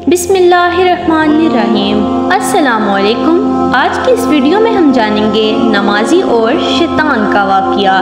बिस्मिल्लाहिर्रहमानिर्रहीम। अस्सलामु अलैकुम। आज की इस वीडियो में हम जानेंगे नमाजी और शैतान का वाक़या।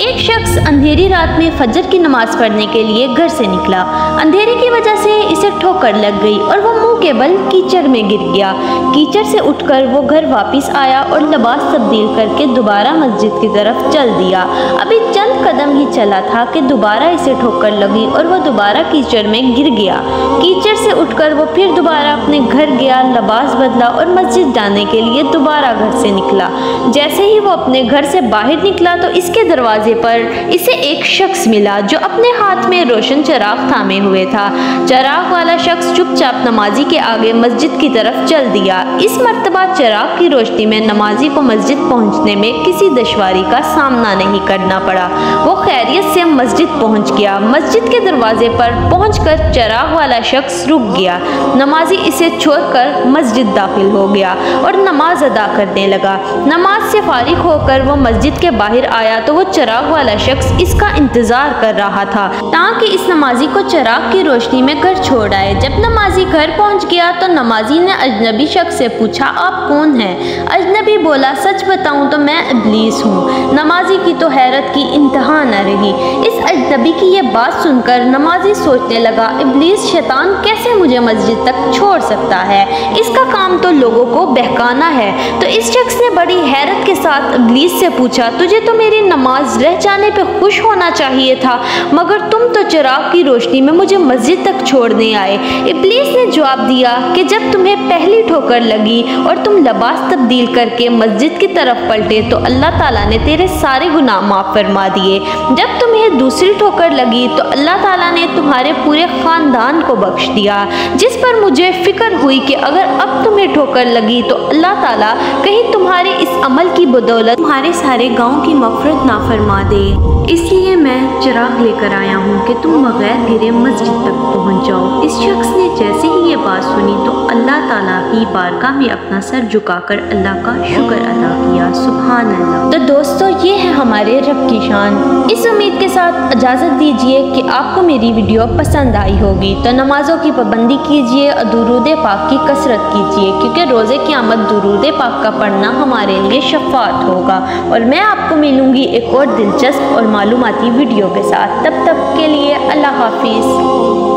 एक शख्स अंधेरी रात में फजर की नमाज पढ़ने के लिए घर से निकला। अंधेरे की वजह से इसे ठोकर लग गई और वो मुंह के बल कीचड़ में गिर गया। कीचड़ से उठकर वो घर वापस आया और लिबास तब्दील करके दोबारा मस्जिद की तरफ चल दिया। अभी चंद कदम ही चला था कि दोबारा इसे ठोकर लगी और वो दोबारा कीचड़ में गिर गया। कीचड़ से उठकर वो फिर दोबारा अपने घर गया, लिबास बदला और मस्जिद जाने के लिए दोबारा घर से निकला। जैसे ही वो अपने घर से बाहर निकला तो इसके दरवाजे पर इसे एक शख्स मिला जो अपने हाथ में रोशन चिराग थामे हुए था। चिराग वाला शख्स चुपचाप नमाजी के आगे मस्जिद की तरफ चल दिया। इस मर्तबा चिराग की रोशनी में नमाजी को मस्जिद पहुंचने में किसी दुश्वारी का सामना नहीं करना पड़ा। वो खैरियत से मस्जिद पहुंच गया। मस्जिद के दरवाजे पर पहुंचकर चिराग वाला शख्स रुक गया। नमाजी इसे छोड़कर मस्जिद दाखिल हो गया और नमाज अदा करने लगा। नमाज से फारिग होकर वो मस्जिद के बाहर आया तो वो चिराग वाला शख्स इसका इंतजार कर रहा था ताकि इस नमाजी को चिराग की रोशनी में घर छोड़ आए। जब नमाजी घर पहुंच गया तो नमाजी ने अजनबी शख्स से पूछा, आप कौन हैं? अजनबी बोला, सच बताऊं तो मैं इब्लीस हूँ। नमाजी की तो हैरत की इंतहा न रही। इस अजनबी की ये बात सुनकर नमाजी सोचने लगा, इब्लीस शैतान कैसे मुझे मस्जिद तक छोड़ सकता है? इसका काम तो लोगों को बहकाना है। तो इस शख्स ने बड़ी हैरत के साथ इब्लीस से पूछा, तुझे तो मेरी नमाज रह जाने पे खुश होना चाहिए था, मगर तुम तो चिराग की रोशनी में मुझे मस्जिद तक छोड़ने आए। इब्लीस ने जवाब दिया कि जब तुम्हें पहली ठोकर लगी और तुम लिबास तब्दील करके मस्जिद की तरफ पलटे तो अल्लाह ताला ने तेरे सारे गुनाह माफ़ फरमा दिए। जब तुम्हें दूसरी ठोकर लगी तो अल्लाह ताला ने तुम्हारे पूरे ख़ानदान को बख्श दिया। जिस पर मुझे फिक्र हुई कि अगर अब तुम्हें ठोकर लगी तो अल्लाह ताला कहीं तुम्हारे इस अमल की बदौलत तुम्हारे सारे गांव की मग़फ़िरत ना फरमा दे। इसलिए मैं चिराग लेकर आया हूँ कि तुम बगैर गिरे मस्जिद तक पहुँच जाओ। इस शख्स ने जैसे ही ये बात सुनी तो अल्लाह ताला की बारगाह में अपना सर झुकाकर अल्लाह का शुक्र अदा किया। सुभान अल्लाह। तो दोस्तों, ये है हमारे रब की शान। इस उम्मीद के साथ इजाज़त दीजिए कि आपको मेरी वीडियो पसंद आई होगी। तो नमाज़ों की पाबंदी कीजिए और दुरूद पाक की कसरत कीजिए, क्योंकि रोज़े क़यामत दुरूद पाक का पढ़ना हमारे लिए शफ़ाअत होगा। और मैं आपको मिलूँगी एक और दिलचस्प और मालूमाती वीडियो के साथ। तब तक के लिए अल्लाह हाफिज़।